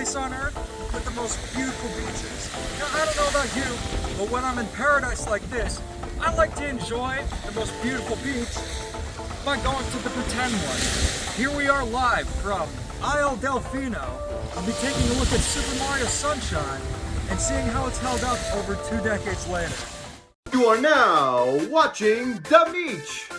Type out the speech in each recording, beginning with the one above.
place on earth with the most beautiful beaches. Now, I don't know about you, but when I'm in paradise like this, I like to enjoy the most beautiful beach by going to the pretend one. Here we are live from Isle Delfino. We'll be taking a look at Super Mario Sunshine and seeing how it's held up over 2 decades later. You are now watching Demeech.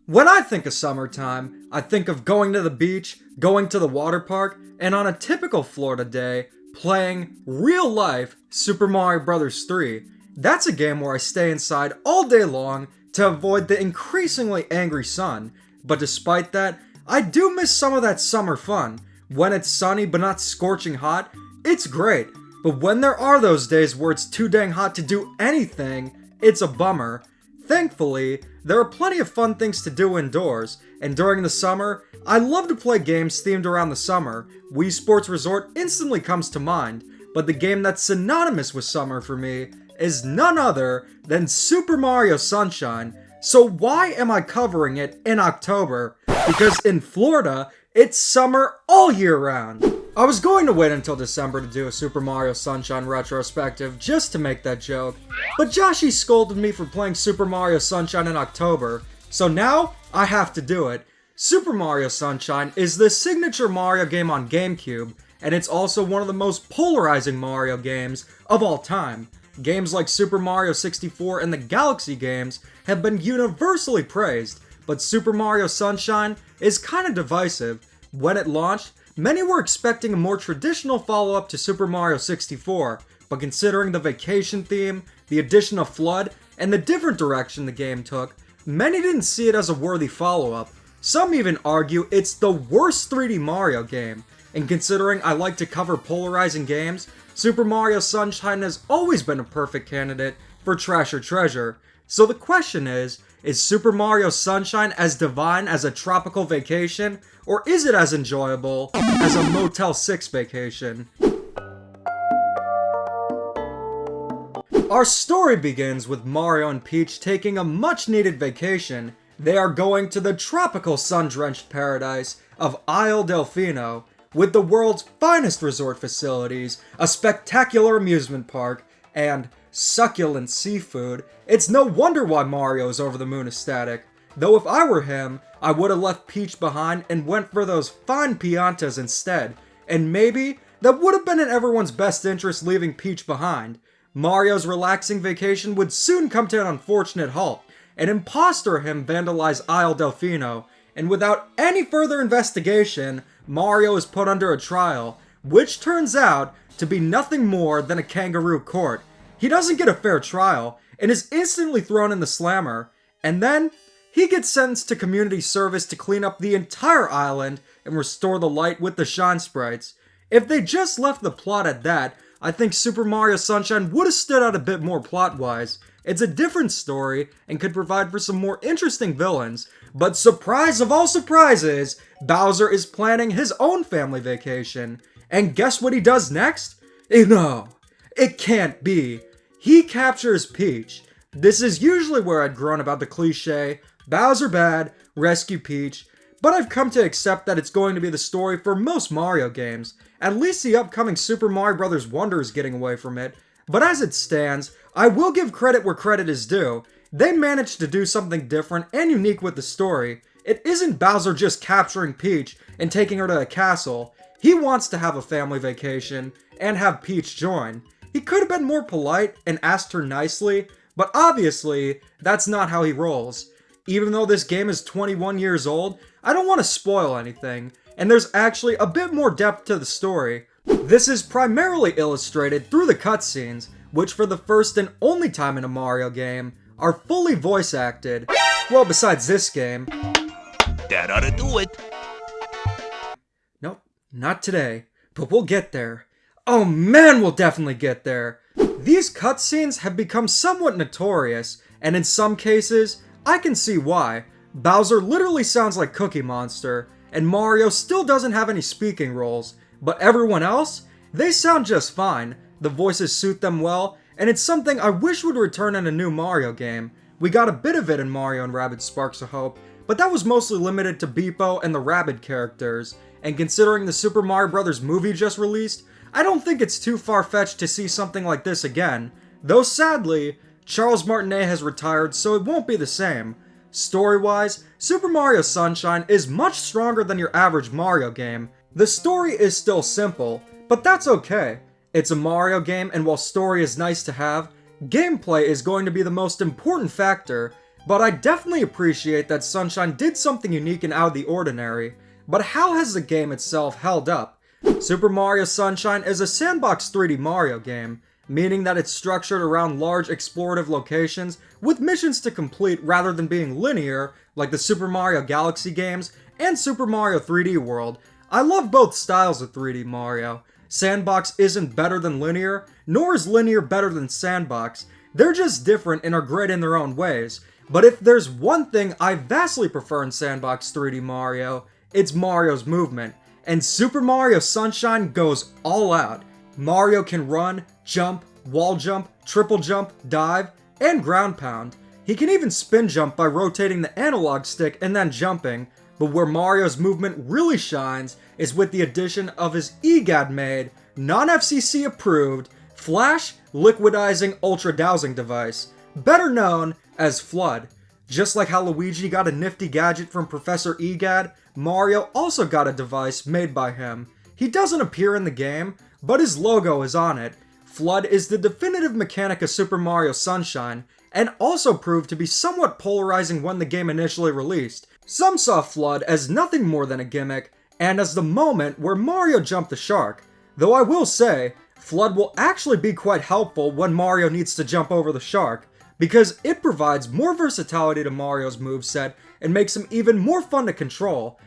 When I think of summertime, I think of going to the beach, going to the water park, and on a typical Florida day, playing real-life Super Mario Bros. 3. That's a game where I stay inside all day long to avoid the increasingly angry sun. But despite that, I do miss some of that summer fun. When it's sunny but not scorching hot, it's great. But when there are those days where it's too dang hot to do anything, it's a bummer. Thankfully, there are plenty of fun things to do indoors, and during the summer, I love to play games themed around the summer. Wii Sports Resort instantly comes to mind, but the game that's synonymous with summer for me is none other than Super Mario Sunshine. So why am I covering it in October? Because in Florida, it's summer all year round. I was going to wait until December to do a Super Mario Sunshine retrospective just to make that joke, but Joshy scolded me for playing Super Mario Sunshine in October, so now I have to do it. Super Mario Sunshine is the signature Mario game on GameCube, and it's also one of the most polarizing Mario games of all time. Games like Super Mario 64 and the Galaxy games have been universally praised, but Super Mario Sunshine is kinda divisive. When it launched, many were expecting a more traditional follow-up to Super Mario 64, but considering the vacation theme, the addition of FLUDD, and the different direction the game took, many didn't see it as a worthy follow-up. Some even argue it's the worst 3D Mario game, and considering I like to cover polarizing games, Super Mario Sunshine has always been a perfect candidate for Trash or Treasure. So the question is Super Mario Sunshine as divine as a tropical vacation, or is it as enjoyable as a Motel 6 vacation? Our story begins with Mario and Peach taking a much-needed vacation. They are going to the tropical sun-drenched paradise of Isle Delfino, with the world's finest resort facilities, a spectacular amusement park, and succulent seafood. It's no wonder why Mario is over the moon ecstatic. Though if I were him, I would have left Peach behind and went for those fine piantas instead. And maybe that would have been in everyone's best interest leaving Peach behind. Mario's relaxing vacation would soon come to an unfortunate halt. An imposter him vandalized Isle Delfino, and without any further investigation, Mario is put under a trial, which turns out to be nothing more than a kangaroo court. He doesn't get a fair trial, and is instantly thrown in the slammer, and then he gets sentenced to community service to clean up the entire island and restore the light with the shine sprites. If they just left the plot at that, I think Super Mario Sunshine would have stood out a bit more plot-wise. It's a different story and could provide for some more interesting villains, but surprise of all surprises, Bowser is planning his own family vacation. And guess what he does next? No, it can't be. He captures Peach. This is usually where I'd groan about the cliche, Bowser bad, rescue Peach, but I've come to accept that it's going to be the story for most Mario games. At least the upcoming Super Mario Bros. Wonder is getting away from it. But as it stands, I will give credit where credit is due. They managed to do something different and unique with the story. It isn't Bowser just capturing Peach and taking her to a castle. He wants to have a family vacation and have Peach join. He could have been more polite and asked her nicely, but obviously, that's not how he rolls. Even though this game is 21 years old, I don't want to spoil anything, and there's actually a bit more depth to the story. This is primarily illustrated through the cutscenes, which for the first and only time in a Mario game, are fully voice acted. Well, besides this game. That ought to do it. Nope, not today, but we'll get there. Oh man, we'll definitely get there. These cutscenes have become somewhat notorious, and in some cases, I can see why. Bowser literally sounds like Cookie Monster, and Mario still doesn't have any speaking roles, but everyone else, they sound just fine. The voices suit them well, and it's something I wish would return in a new Mario game. We got a bit of it in Mario and Rabbids Sparks of Hope, but that was mostly limited to Beepo and the Rabid characters, and considering the Super Mario Bros. Movie just released, I don't think it's too far-fetched to see something like this again, though sadly, Charles Martinet has retired, so it won't be the same. Story-wise, Super Mario Sunshine is much stronger than your average Mario game. The story is still simple, but that's okay. It's a Mario game, and while story is nice to have, gameplay is going to be the most important factor, but I definitely appreciate that Sunshine did something unique and out of the ordinary. But how has the game itself held up? Super Mario Sunshine is a sandbox 3D Mario game, meaning that it's structured around large explorative locations with missions to complete rather than being linear, like the Super Mario Galaxy games and Super Mario 3D World. I love both styles of 3D Mario. Sandbox isn't better than linear, nor is linear better than sandbox. They're just different and are great in their own ways. But if there's one thing I vastly prefer in sandbox 3D Mario, it's Mario's movement. And Super Mario Sunshine goes all out. Mario can run, jump, wall jump, triple jump, dive, and ground pound. He can even spin jump by rotating the analog stick and then jumping. But where Mario's movement really shines is with the addition of his EGAD-made, non-FCC approved, Flash Liquidizing Ultra Dowsing device, better known as Flood. Just like how Luigi got a nifty gadget from Professor EGAD, Mario also got a device made by him. He doesn't appear in the game, but his logo is on it. Flood is the definitive mechanic of Super Mario Sunshine, and also proved to be somewhat polarizing when the game initially released. Some saw Flood as nothing more than a gimmick, and as the moment where Mario jumped the shark. Though I will say, Flood will actually be quite helpful when Mario needs to jump over the shark, because it provides more versatility to Mario's moveset and makes him even more fun to control.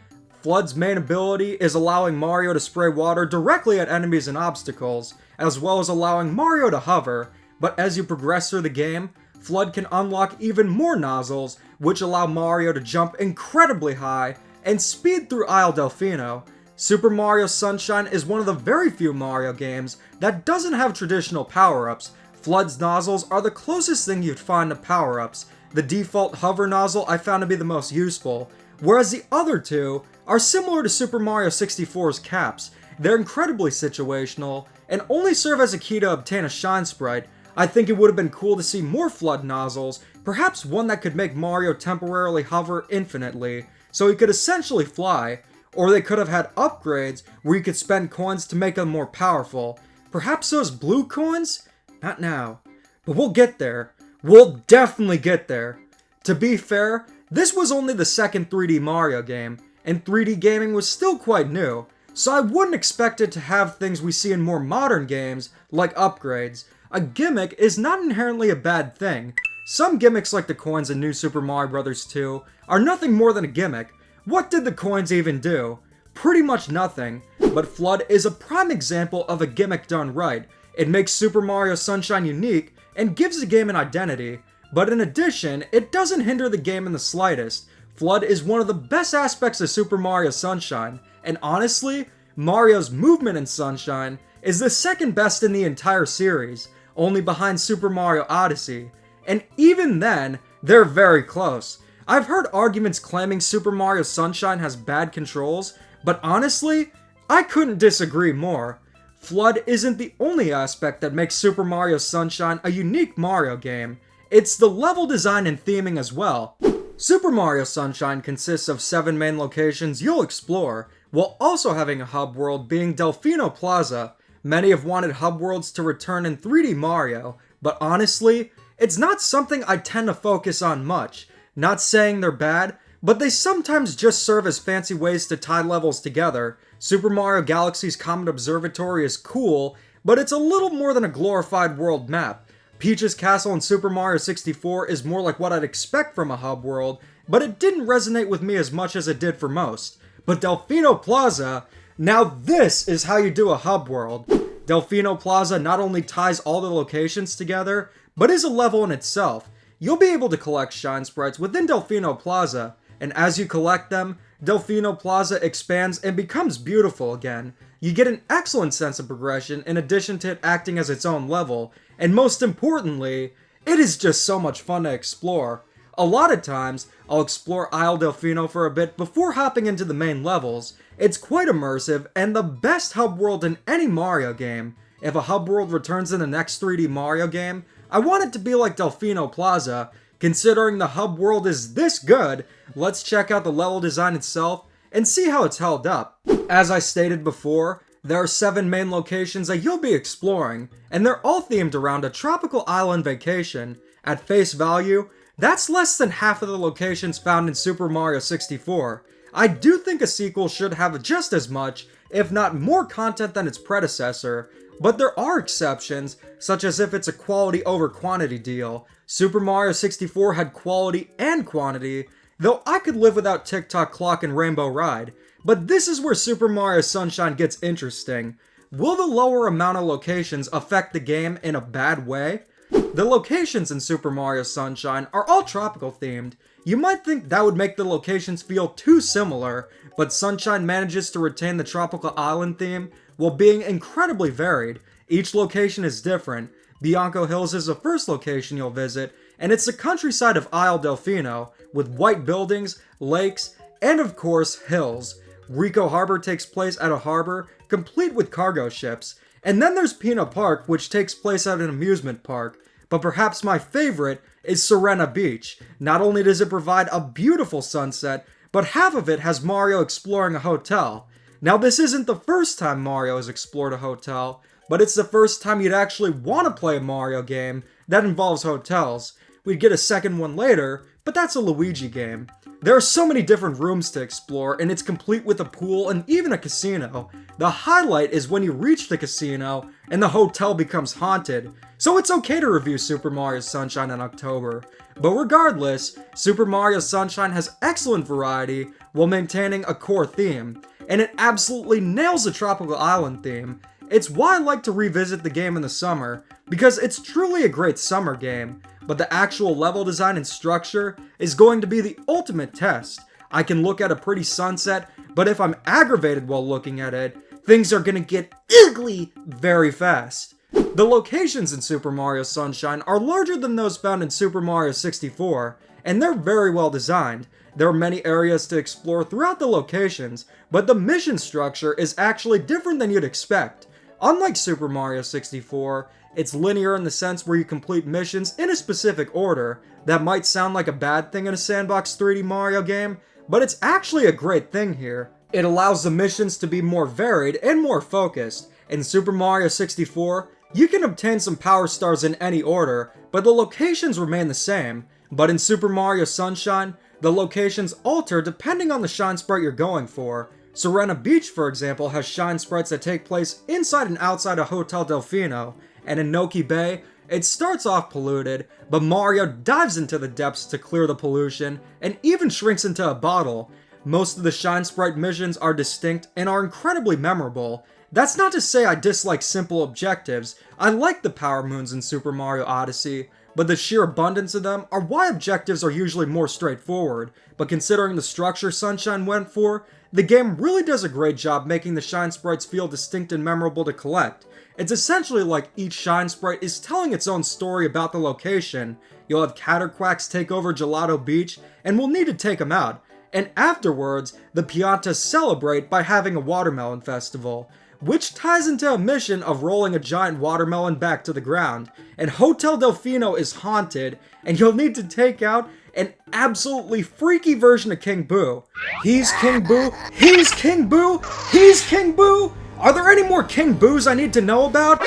Flood's main ability is allowing Mario to spray water directly at enemies and obstacles, as well as allowing Mario to hover, but as you progress through the game, Flood can unlock even more nozzles, which allow Mario to jump incredibly high and speed through Isle Delfino. Super Mario Sunshine is one of the very few Mario games that doesn't have traditional power-ups. Flood's nozzles are the closest thing you'd find to power-ups. The default hover nozzle I found to be the most useful, whereas the other two are similar to Super Mario 64's caps. They're incredibly situational, and only serve as a key to obtain a shine sprite. I think it would have been cool to see more Flood nozzles, perhaps one that could make Mario temporarily hover infinitely, so he could essentially fly, or they could have had upgrades where you could spend coins to make them more powerful. Perhaps those blue coins? Not now. But we'll get there. We'll definitely get there. To be fair, this was only the second 3D Mario game, and 3D gaming was still quite new, so I wouldn't expect it to have things we see in more modern games, like upgrades. A gimmick is not inherently a bad thing. Some gimmicks like the coins in New Super Mario Bros. 2 are nothing more than a gimmick. What did the coins even do? Pretty much nothing. But Flood is a prime example of a gimmick done right. It makes Super Mario Sunshine unique and gives the game an identity. But in addition, it doesn't hinder the game in the slightest. Flood is one of the best aspects of Super Mario Sunshine, and honestly, Mario's movement in Sunshine is the second best in the entire series, only behind Super Mario Odyssey. And even then, they're very close. I've heard arguments claiming Super Mario Sunshine has bad controls, but honestly, I couldn't disagree more. Flood isn't the only aspect that makes Super Mario Sunshine a unique Mario game. It's the level design and theming as well. Super Mario Sunshine consists of 7 main locations you'll explore, while also having a hub world being Delfino Plaza. Many have wanted hub worlds to return in 3D Mario, but honestly, it's not something I tend to focus on much. Not saying they're bad, but they sometimes just serve as fancy ways to tie levels together. Super Mario Galaxy's Comet Observatory is cool, but it's a little more than a glorified world map. Peach's Castle in Super Mario 64 is more like what I'd expect from a hub world, but it didn't resonate with me as much as it did for most. But Delfino Plaza, now this is how you do a hub world. Delfino Plaza not only ties all the locations together, but is a level in itself. You'll be able to collect shine sprites within Delfino Plaza, and as you collect them, Delfino Plaza expands and becomes beautiful again. You get an excellent sense of progression in addition to it acting as its own level, and most importantly, it is just so much fun to explore. A lot of times, I'll explore Isle Delfino for a bit before hopping into the main levels. It's quite immersive, and the best hub world in any Mario game. If a hub world returns in the next 3D Mario game, I want it to be like Delfino Plaza. Considering the hub world is this good, let's check out the level design itself and see how it's held up. As I stated before, there are 7 main locations that you'll be exploring, and they're all themed around a tropical island vacation. At face value, that's less than half of the locations found in Super Mario 64. I do think a sequel should have just as much, if not more content than its predecessor, but there are exceptions, such as if it's a quality over quantity deal. Super Mario 64 had quality and quantity, though I could live without Tick-Tock Clock and Rainbow Ride. But this is where Super Mario Sunshine gets interesting. Will the lower amount of locations affect the game in a bad way? The locations in Super Mario Sunshine are all tropical themed. You might think that would make the locations feel too similar, but Sunshine manages to retain the tropical island theme while being incredibly varied. Each location is different. Bianco Hills is the first location you'll visit, and it's the countryside of Isle Delfino, with white buildings, lakes, and of course, hills. Rico Harbor takes place at a harbor, complete with cargo ships. And then there's Pina Park, which takes place at an amusement park. But perhaps my favorite is Serena Beach. Not only does it provide a beautiful sunset, but half of it has Mario exploring a hotel. Now this isn't the first time Mario has explored a hotel, but it's the first time you'd actually want to play a Mario game that involves hotels. We'd get a second one later, but that's a Luigi game. There are so many different rooms to explore, and it's complete with a pool and even a casino. The highlight is when you reach the casino, and the hotel becomes haunted. So it's okay to review Super Mario Sunshine in October. But regardless, Super Mario Sunshine has excellent variety while maintaining a core theme, and it absolutely nails the tropical island theme. It's why I like to revisit the game in the summer, because it's truly a great summer game. But the actual level design and structure is going to be the ultimate test. I can look at a pretty sunset, but if I'm aggravated while looking at it, things are gonna get ugly very fast. The locations in Super Mario Sunshine are larger than those found in Super Mario 64, and they're very well designed. There are many areas to explore throughout the locations, but the mission structure is actually different than you'd expect. Unlike Super Mario 64, it's linear in the sense where you complete missions in a specific order. That might sound like a bad thing in a sandbox 3D Mario game, but it's actually a great thing here. It allows the missions to be more varied and more focused. In Super Mario 64, you can obtain some power stars in any order, but the locations remain the same. But in Super Mario Sunshine, the locations alter depending on the shine sprite you're going for. Serena Beach, for example, has shine sprites that take place inside and outside of Hotel Delfino, and in Noki Bay, it starts off polluted, but Mario dives into the depths to clear the pollution, and even shrinks into a bottle. Most of the shine sprite missions are distinct and are incredibly memorable. That's not to say I dislike simple objectives. I like the power moons in Super Mario Odyssey, but the sheer abundance of them are why objectives are usually more straightforward. But considering the structure Sunshine went for, the game really does a great job making the shine sprites feel distinct and memorable to collect. It's essentially like each shine sprite is telling its own story about the location. You'll have Catterquacks take over Gelato Beach, and we'll need to take them out. And afterwards, the Piantas celebrate by having a watermelon festival, which ties into a mission of rolling a giant watermelon back to the ground. And Hotel Delfino is haunted, and you'll need to take out an absolutely freaky version of King Boo. He's King Boo, he's King Boo, he's King Boo! Are there any more King Boos I need to know about?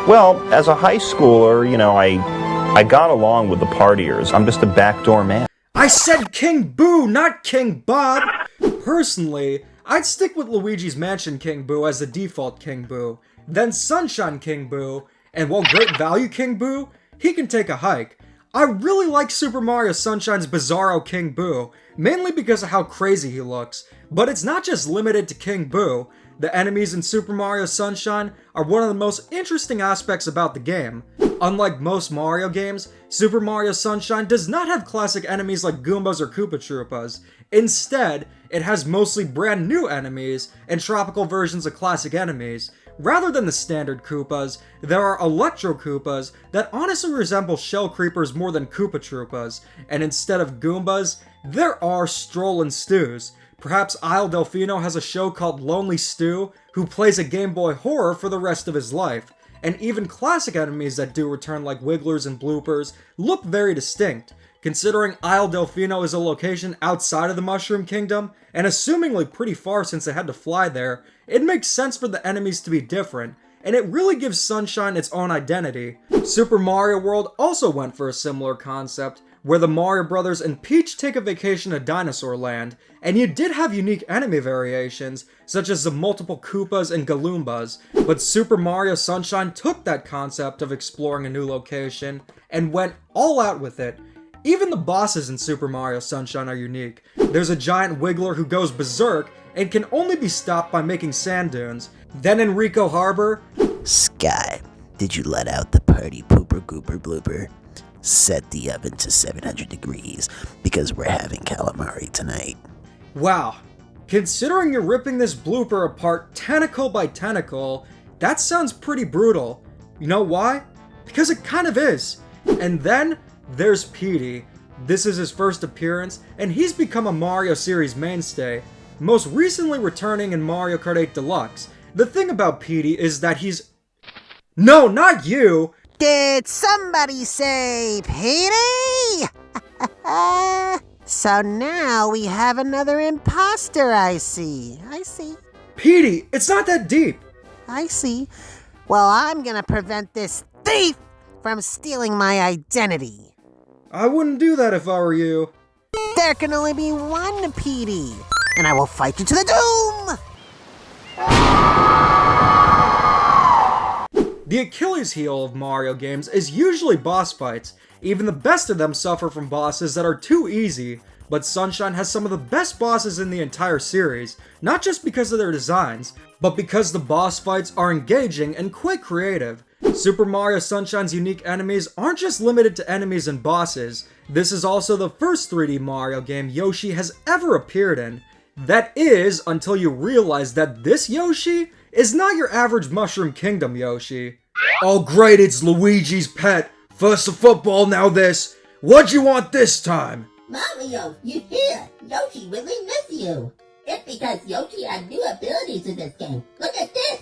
Well, as a high schooler, I got along with the partiers. I'm just a backdoor man. I said King Boo, not King Bob! Personally, I'd stick with Luigi's Mansion King Boo as the default King Boo, then Sunshine King Boo, and while Great Value King Boo, he can take a hike. I really like Super Mario Sunshine's Bizarro King Boo, mainly because of how crazy he looks, but it's not just limited to King Boo. The enemies in Super Mario Sunshine are one of the most interesting aspects about the game. Unlike most Mario games, Super Mario Sunshine does not have classic enemies like Goombas or Koopa Troopas. Instead, it has mostly brand new enemies and tropical versions of classic enemies. Rather than the standard Koopas, there are Electro Koopas that honestly resemble Shell Creepers more than Koopa Troopas, and instead of Goombas, there are Strollin' Stews. Perhaps Isle Delfino has a show called Lonely Stew, who plays a Game Boy horror for the rest of his life, and even classic enemies that do return like Wigglers and Bloopers look very distinct. Considering Isle Delfino is a location outside of the Mushroom Kingdom, and assumingly pretty far since they had to fly there, it makes sense for the enemies to be different, and it really gives Sunshine its own identity. Super Mario World also went for a similar concept, where the Mario Brothers and Peach take a vacation to Dinosaur Land, and you did have unique enemy variations, such as the multiple Koopas and Galoombas, but Super Mario Sunshine took that concept of exploring a new location, and went all out with it. Even the bosses in Super Mario Sunshine are unique. There's a giant Wiggler who goes berserk, and can only be stopped by making sand dunes. Then in Rico Harbor, Sky, did you let out the party pooper gooper blooper? Set the oven to 700 degrees, because we're having calamari tonight. wow. Considering you're ripping this blooper apart tentacle by tentacle, that sounds pretty brutal. You know why? Because it kind of is. And then, there's Petey. This is his first appearance, and he's become a Mario series mainstay, most recently returning in Mario Kart 8 Deluxe. The thing about Petey is that he's... No, not you! Did somebody say Petey? So now we have another imposter, I see. Petey, it's not that deep! I see. Well, I'm gonna prevent this thief from stealing my identity. I wouldn't do that if I were you. There can only be one Petey, and I will fight you to the doom! The Achilles heel of Mario games is usually boss fights. Even the best of them suffer from bosses that are too easy, but Sunshine has some of the best bosses in the entire series, not just because of their designs, but because the boss fights are engaging and quite creative. Super Mario Sunshine's unique enemies aren't just limited to enemies and bosses. This is also the first 3D Mario game Yoshi has ever appeared in. That is, until you realize that this Yoshi is not your average Mushroom Kingdom Yoshi. Oh great, it's Luigi's pet. First the football, now this. What'd you want this time? Mario, you here? Yoshi really miss you. It's because Yoshi has new abilities in this game. Look at this!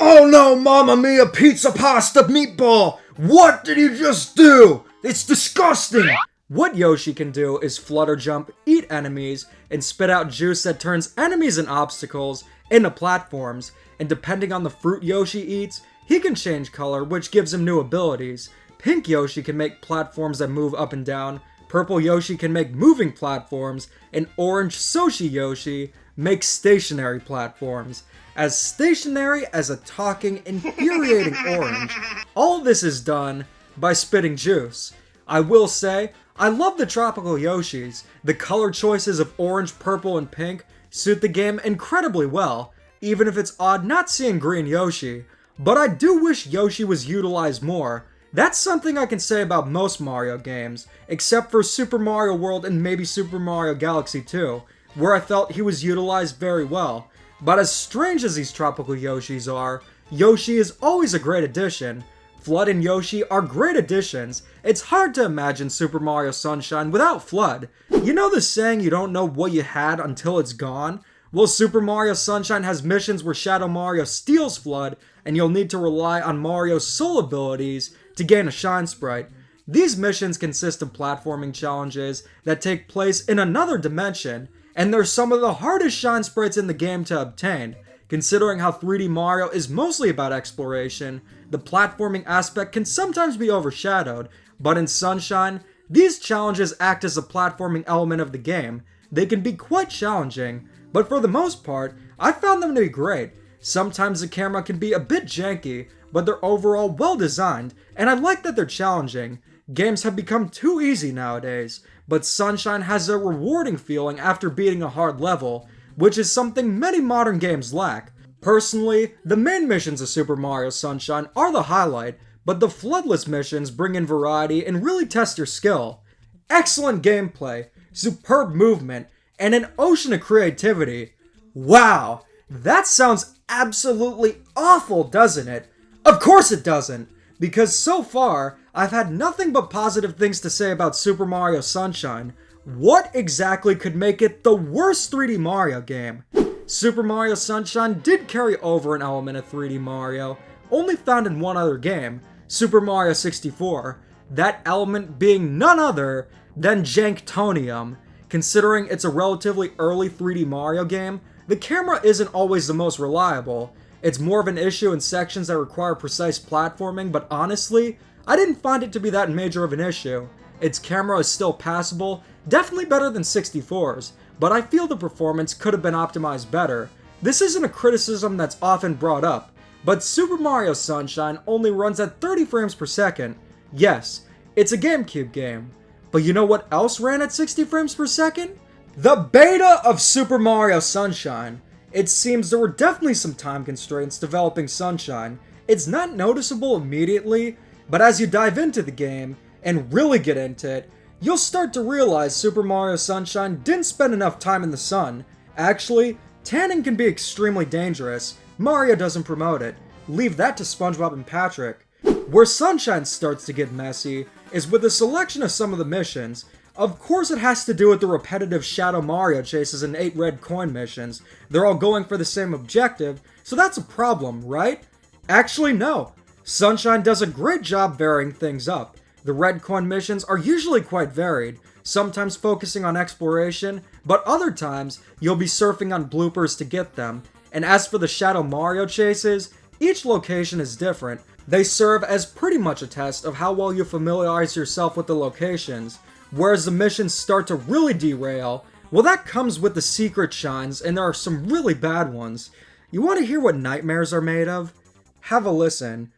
Oh no, Mamma Mia, pizza, pasta, meatball! What did you just do? It's disgusting! What Yoshi can do is flutter jump, eat enemies, and spit out juice that turns enemies and obstacles into platforms, and depending on the fruit Yoshi eats, he can change color, which gives him new abilities. Pink Yoshi can make platforms that move up and down, purple Yoshi can make moving platforms, and orange Soshi Yoshi makes stationary platforms. As stationary as a talking, infuriating orange. All this is done by spitting juice. I will say, I love the tropical Yoshis. The color choices of orange, purple, and pink suit the game incredibly well, even if it's odd not seeing green Yoshi. But I do wish Yoshi was utilized more. That's something I can say about most Mario games, except for Super Mario World and maybe Super Mario Galaxy 2, where I felt he was utilized very well. But as strange as these tropical Yoshis are, Yoshi is always a great addition. Flood and Yoshi are great additions. It's hard to imagine Super Mario Sunshine without Flood. You know the saying, you don't know what you had until it's gone? Well, Super Mario Sunshine has missions where Shadow Mario steals Flood, and you'll need to rely on Mario's soul abilities to gain a Shine Sprite. These missions consist of platforming challenges that take place in another dimension, and they're some of the hardest Shine Sprites in the game to obtain. Considering how 3D Mario is mostly about exploration, the platforming aspect can sometimes be overshadowed, but in Sunshine, these challenges act as a platforming element of the game. They can be quite challenging, but for the most part, I found them to be great. Sometimes the camera can be a bit janky, but they're overall well designed, and I like that they're challenging. Games have become too easy nowadays, but Sunshine has a rewarding feeling after beating a hard level, which is something many modern games lack. Personally, the main missions of Super Mario Sunshine are the highlight, but the Floodless missions bring in variety and really test your skill. Excellent gameplay, superb movement, and an ocean of creativity. Wow, that sounds absolutely awful, doesn't it? Of course it doesn't, because so far, I've had nothing but positive things to say about Super Mario Sunshine. What exactly could make it the worst 3D Mario game? Super Mario Sunshine did carry over an element of 3D Mario, only found in one other game, Super Mario 64, that element being none other than Janktonium. Considering it's a relatively early 3D Mario game, the camera isn't always the most reliable. It's more of an issue in sections that require precise platforming, but honestly, I didn't find it to be that major of an issue. Its camera is still passable, definitely better than 64's, but I feel the performance could have been optimized better. This isn't a criticism that's often brought up, but Super Mario Sunshine only runs at 30 frames per second. Yes, it's a GameCube game. But you know what else ran at 60 frames per second? The beta of Super Mario Sunshine. It seems there were definitely some time constraints developing Sunshine. It's not noticeable immediately, but as you dive into the game, and really get into it, you'll start to realize Super Mario Sunshine didn't spend enough time in the sun. Actually, tanning can be extremely dangerous. Mario doesn't promote it. Leave that to SpongeBob and Patrick. Where Sunshine starts to get messy is with the selection of some of the missions. Of course it has to do with the repetitive Shadow Mario chases and 8 red coin missions. They're all going for the same objective, so that's a problem, right? Actually, no. Sunshine does a great job varying things up. The red coin missions are usually quite varied, sometimes focusing on exploration, but other times you'll be surfing on bloopers to get them. And as for the Shadow Mario chases, each location is different. They serve as pretty much a test of how well you familiarize yourself with the locations. Whereas the missions start to really derail, well, that comes with the secret shines, and there are some really bad ones. You want to hear what nightmares are made of? Have a listen.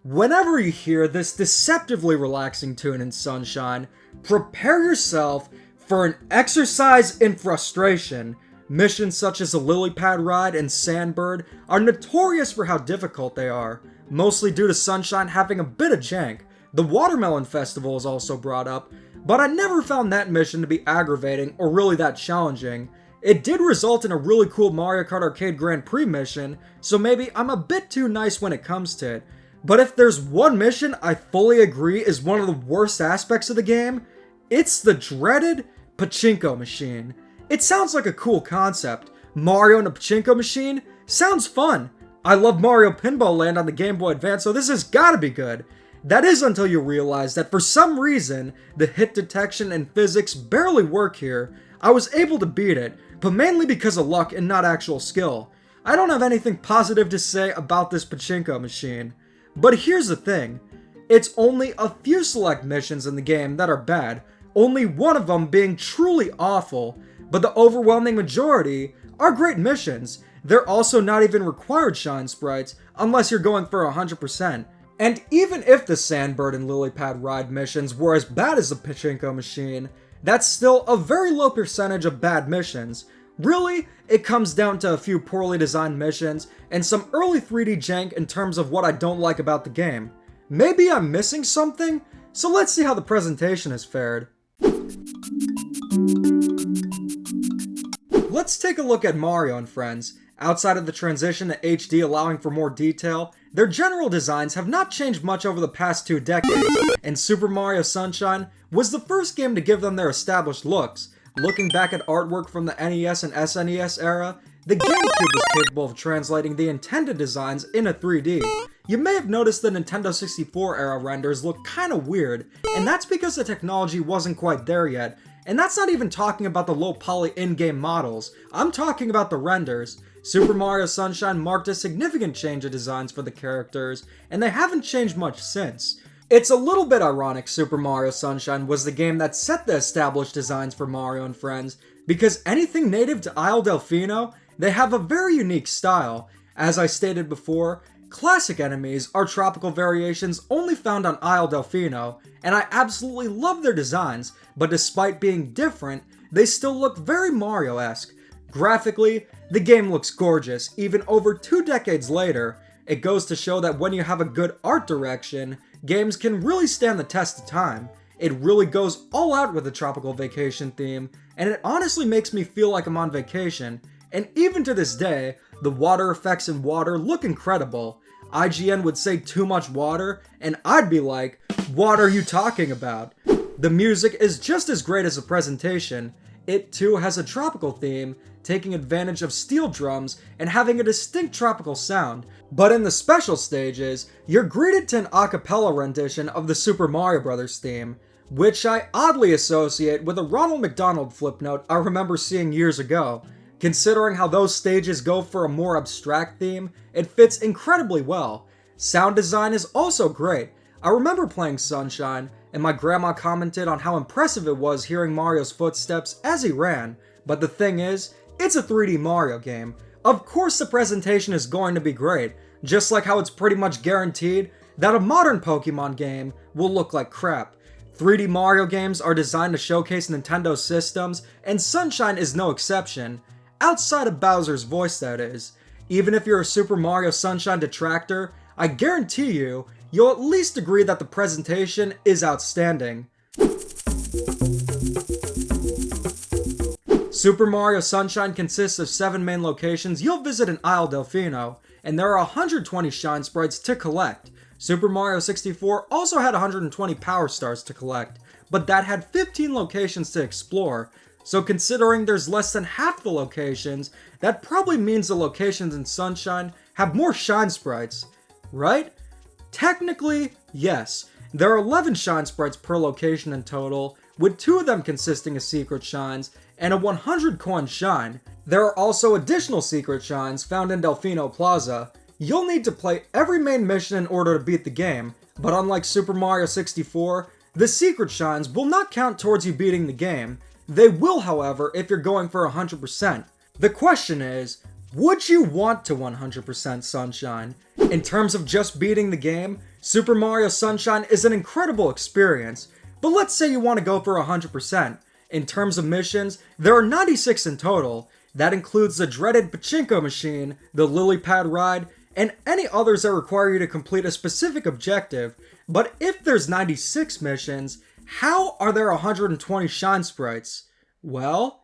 Whenever you hear this deceptively relaxing tune in Sunshine, prepare yourself for an exercise in frustration. Missions such as the Lily Pad Ride and Sandbird are notorious for how difficult they are, mostly due to Sunshine having a bit of jank. The Watermelon Festival is also brought up, but I never found that mission to be aggravating or really that challenging. It did result in a really cool Mario Kart Arcade Grand Prix mission, so maybe I'm a bit too nice when it comes to it. But if there's one mission I fully agree is one of the worst aspects of the game, it's the dreaded Pachinko machine. It sounds like a cool concept. Mario and a Pachinko machine? Sounds fun. I love Mario Pinball Land on the Game Boy Advance, so this has gotta be good. That is until you realize that for some reason, the hit detection and physics barely work here. I was able to beat it, but mainly because of luck and not actual skill. I don't have anything positive to say about this Pachinko machine. But here's the thing. It's only a few select missions in the game that are bad, only one of them being truly awful, but the overwhelming majority are great missions. They're also not even required shine sprites, unless you're going for 100%. And even if the Sandbird and Lily Pad Ride missions were as bad as the Pachinko machine, that's still a very low percentage of bad missions. Really, it comes down to a few poorly designed missions and some early 3D jank in terms of what I don't like about the game. Maybe I'm missing something? So let's see how the presentation has fared. Let's take a look at Mario and Friends. Outside of the transition to HD allowing for more detail, their general designs have not changed much over the past 2 decades, and Super Mario Sunshine was the first game to give them their established looks. Looking back at artwork from the NES and SNES era, the GameCube was capable of translating the intended designs into 3D. You may have noticed the Nintendo 64 era renders look kinda weird, and that's because the technology wasn't quite there yet. And that's not even talking about the low poly in-game models, I'm talking about the renders. Super Mario Sunshine marked a significant change of designs for the characters, and they haven't changed much since. It's a little bit ironic Super Mario Sunshine was the game that set the established designs for Mario and Friends, because anything native to Isle Delfino, they have a very unique style. As I stated before, classic enemies are tropical variations only found on Isle Delfino, and I absolutely love their designs, but despite being different, they still look very Mario-esque. Graphically, the game looks gorgeous, even over 2 decades later. It goes to show that when you have a good art direction, games can really stand the test of time. It really goes all out with the tropical vacation theme, and it honestly makes me feel like I'm on vacation. And even to this day, the water effects in water look incredible. IGN would say too much water, and I'd be like, what are you talking about? The music is just as great as the presentation. It too has a tropical theme, taking advantage of steel drums and having a distinct tropical sound. But in the special stages, you're greeted to an a cappella rendition of the Super Mario Bros. Theme, which I oddly associate with a Ronald McDonald flip note I remember seeing years ago. Considering how those stages go for a more abstract theme, it fits incredibly well. Sound design is also great. I remember playing Sunshine, and my grandma commented on how impressive it was hearing Mario's footsteps as he ran, but the thing is, it's a 3D Mario game. Of course the presentation is going to be great, just like how it's pretty much guaranteed that a modern Pokemon game will look like crap. 3D Mario games are designed to showcase Nintendo systems, and Sunshine is no exception. Outside of Bowser's voice, that is. Even if you're a Super Mario Sunshine detractor, I guarantee you'll at least agree that the presentation is outstanding. Super Mario Sunshine consists of 7 main locations you'll visit in Isle Delfino, and there are 120 Shine Sprites to collect. Super Mario 64 also had 120 Power Stars to collect, but that had 15 locations to explore, so considering there's less than half the locations, that probably means the locations in Sunshine have more Shine Sprites, right? Technically, yes. There are 11 Shine Sprites per location in total, with 2 of them consisting of Secret Shines, and a 100 coin shine. There are also additional Secret Shines found in Delfino Plaza. You'll need to play every main mission in order to beat the game, but unlike Super Mario 64, the Secret Shines will not count towards you beating the game. They will, however, if you're going for 100%. The question is, would you want to 100% Sunshine? In terms of just beating the game, Super Mario Sunshine is an incredible experience, but let's say you want to go for 100%. In terms of missions, there are 96 in total. That includes the dreaded Pachinko machine, the lily pad ride, and any others that require you to complete a specific objective. But if there's 96 missions, how are there 120 Shine Sprites? Well,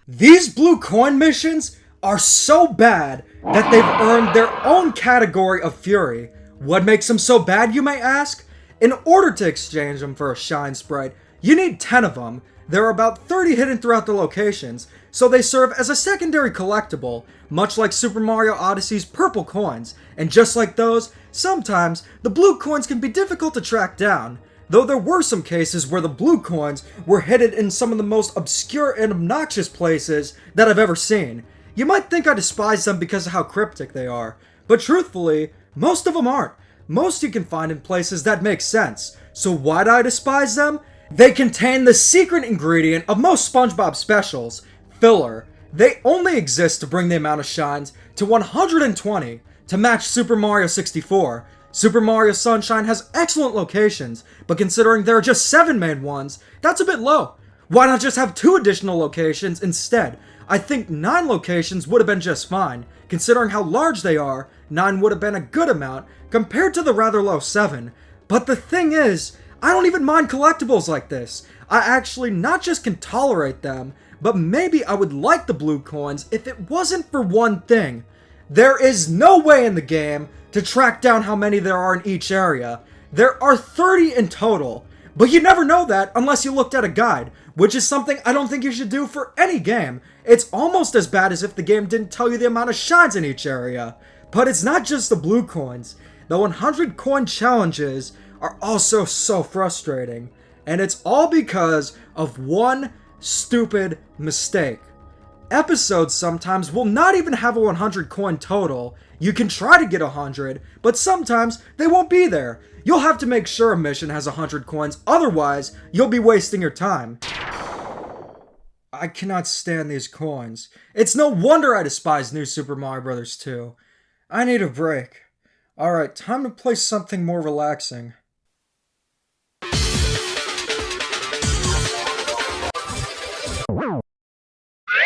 these blue coin missions are so bad that they've earned their own category of fury. What makes them so bad, you may ask? In order to exchange them for a Shine Sprite, you need 10 of them. There are about 30 hidden throughout the locations, so they serve as a secondary collectible, much like Super Mario Odyssey's purple coins. And just like those, sometimes the blue coins can be difficult to track down, though there were some cases where the blue coins were hidden in some of the most obscure and obnoxious places that I've ever seen. You might think I despise them because of how cryptic they are, but truthfully, most of them aren't. Most you can find in places that make sense. So why do I despise them? They contain the secret ingredient of most SpongeBob specials, filler. They only exist to bring the amount of shines to 120 to match Super Mario 64. Super Mario Sunshine has excellent locations, but considering there are just 7 main ones, that's a bit low. Why not just have 2 additional locations instead? I think 9 locations would have been just fine. Considering how large they are, 9 would have been a good amount compared to the rather low 7. But the thing is, I don't even mind collectibles like this. I actually not just can tolerate them, but maybe I would like the blue coins if it wasn't for one thing. There is no way in the game to track down how many there are in each area. There are 30 in total, but you never know that unless you looked at a guide, which is something I don't think you should do for any game. It's almost as bad as if the game didn't tell you the amount of shines in each area. But it's not just the blue coins. The 100 coin challenges are also so frustrating. And it's all because of one stupid mistake. Episodes sometimes will not even have a 100 coin total. You can try to get 100, but sometimes they won't be there. You'll have to make sure a mission has 100 coins, otherwise you'll be wasting your time. I cannot stand these coins. It's no wonder I despise New Super Mario Bros. 2. I need a break. Alright, time to play something more relaxing.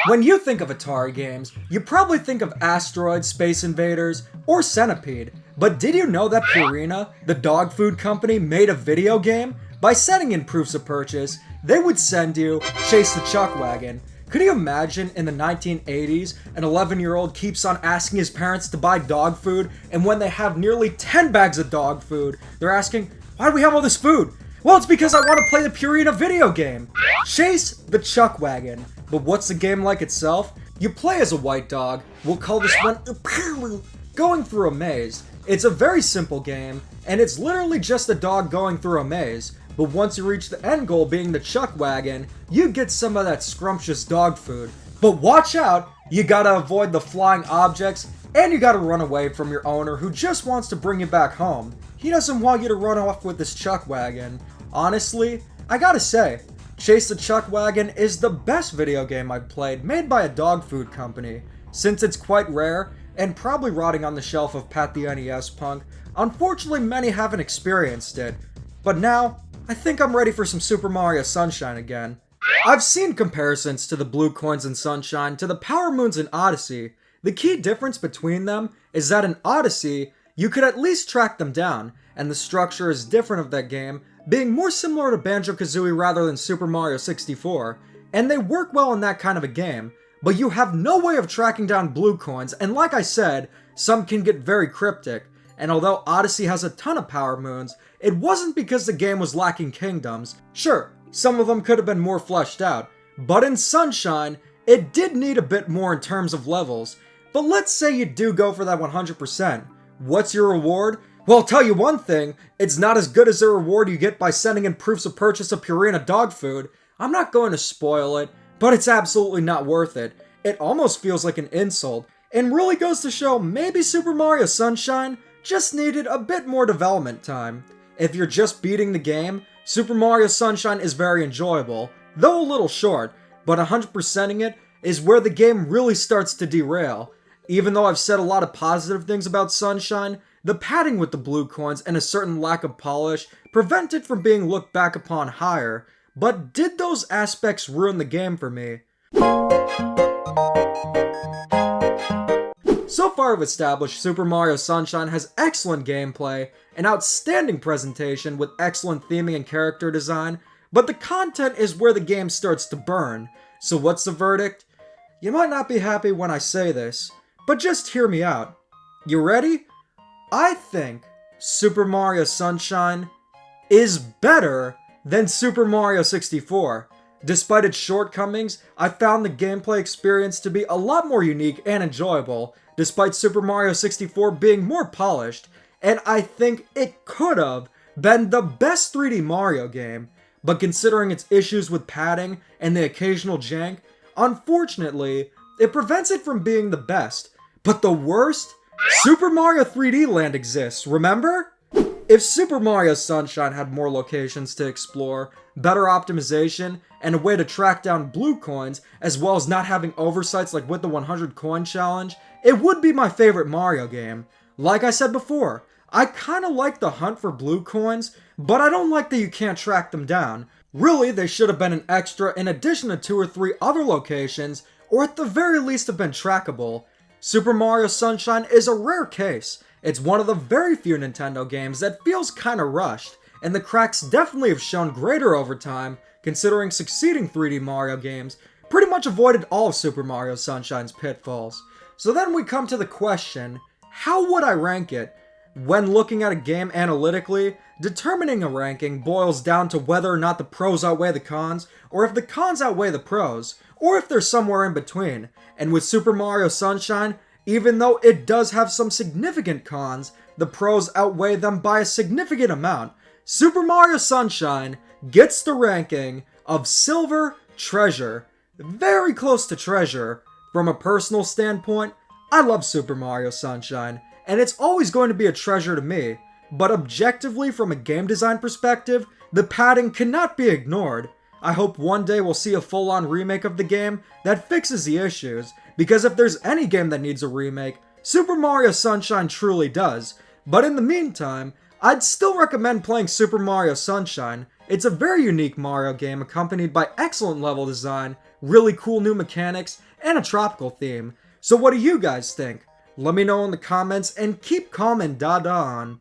When you think of Atari games, you probably think of Asteroid, Space Invaders, or Centipede. But did you know that Purina, the dog food company, made a video game? By setting in proofs of purchase, they would send you Chase the Chuck Wagon. Could you imagine in the 1980s, an 11-year-old keeps on asking his parents to buy dog food, and when they have nearly 10 bags of dog food, they're asking, why do we have all this food? Well, it's because I want to play the Purina video game. Chase the Chuck Wagon. But what's the game like itself? You play as a white dog, we'll call this one going through a maze. It's a very simple game, and it's literally just a dog going through a maze. But once you reach the end goal being the Chuck Wagon, you get some of that scrumptious dog food. But watch out, you gotta avoid the flying objects, and you gotta run away from your owner who just wants to bring you back home. He doesn't want you to run off with this Chuck Wagon. Honestly, I gotta say, Chase the Chuck Wagon is the best video game I've played made by a dog food company. Since it's quite rare, and probably rotting on the shelf of Pat the NES Punk, unfortunately many haven't experienced it. But now, I think I'm ready for some Super Mario Sunshine again. I've seen comparisons to the Blue Coins in Sunshine to the Power Moons in Odyssey. The key difference between them is that in Odyssey, you could at least track them down, and the structure is different of that game, being more similar to Banjo-Kazooie rather than Super Mario 64, and they work well in that kind of a game, but you have no way of tracking down blue coins, and like I said, some can get very cryptic, and although Odyssey has a ton of Power Moons, it wasn't because the game was lacking kingdoms. Sure, some of them could have been more fleshed out, but in Sunshine, it did need a bit more in terms of levels. But let's say you do go for that 100%. What's your reward? Well, I'll tell you one thing, it's not as good as the reward you get by sending in proofs of purchase of Purina dog food. I'm not going to spoil it, but it's absolutely not worth it. It almost feels like an insult, and really goes to show maybe Super Mario Sunshine just needed a bit more development time. If you're just beating the game, Super Mario Sunshine is very enjoyable, though a little short, but 100%ing it is where the game really starts to derail. Even though I've said a lot of positive things about Sunshine, the padding with the blue coins and a certain lack of polish prevent it from being looked back upon higher. But did those aspects ruin the game for me? So far we've established Super Mario Sunshine has excellent gameplay, an outstanding presentation with excellent theming and character design, but the content is where the game starts to burn. So what's the verdict? You might not be happy when I say this, but just hear me out. You ready? I think Super Mario Sunshine is better than Super Mario 64. Despite its shortcomings, I found the gameplay experience to be a lot more unique and enjoyable, despite Super Mario 64 being more polished, and I think it could have been the best 3D Mario game, but considering its issues with padding and the occasional jank, unfortunately, it prevents it from being the best. But the worst? Super Mario 3D Land exists, remember? If Super Mario Sunshine had more locations to explore, better optimization, and a way to track down blue coins, as well as not having oversights like with the 100 coin challenge, it would be my favorite Mario game. Like I said before, I kinda like the hunt for blue coins, but I don't like that you can't track them down. Really, they should have been an extra in addition to 2 or 3 other locations, or at the very least have been trackable. Super Mario Sunshine is a rare case. It's one of the very few Nintendo games that feels kinda rushed, and the cracks definitely have shown greater over time, considering succeeding 3D Mario games pretty much avoided all of Super Mario Sunshine's pitfalls. So then we come to the question, how would I rank it? When looking at a game analytically, determining a ranking boils down to whether or not the pros outweigh the cons, or if the cons outweigh the pros, or if they're somewhere in between. And with Super Mario Sunshine, even though it does have some significant cons, the pros outweigh them by a significant amount. Super Mario Sunshine gets the ranking of Silver Treasure. Very close to Treasure. From a personal standpoint, I love Super Mario Sunshine, and it's always going to be a treasure to me. But objectively, from a game design perspective, the padding cannot be ignored. I hope one day we'll see a full-on remake of the game that fixes the issues, because if there's any game that needs a remake, Super Mario Sunshine truly does. But in the meantime, I'd still recommend playing Super Mario Sunshine. It's a very unique Mario game accompanied by excellent level design, really cool new mechanics, and a tropical theme. So what do you guys think? Let me know in the comments and keep calm and dada on.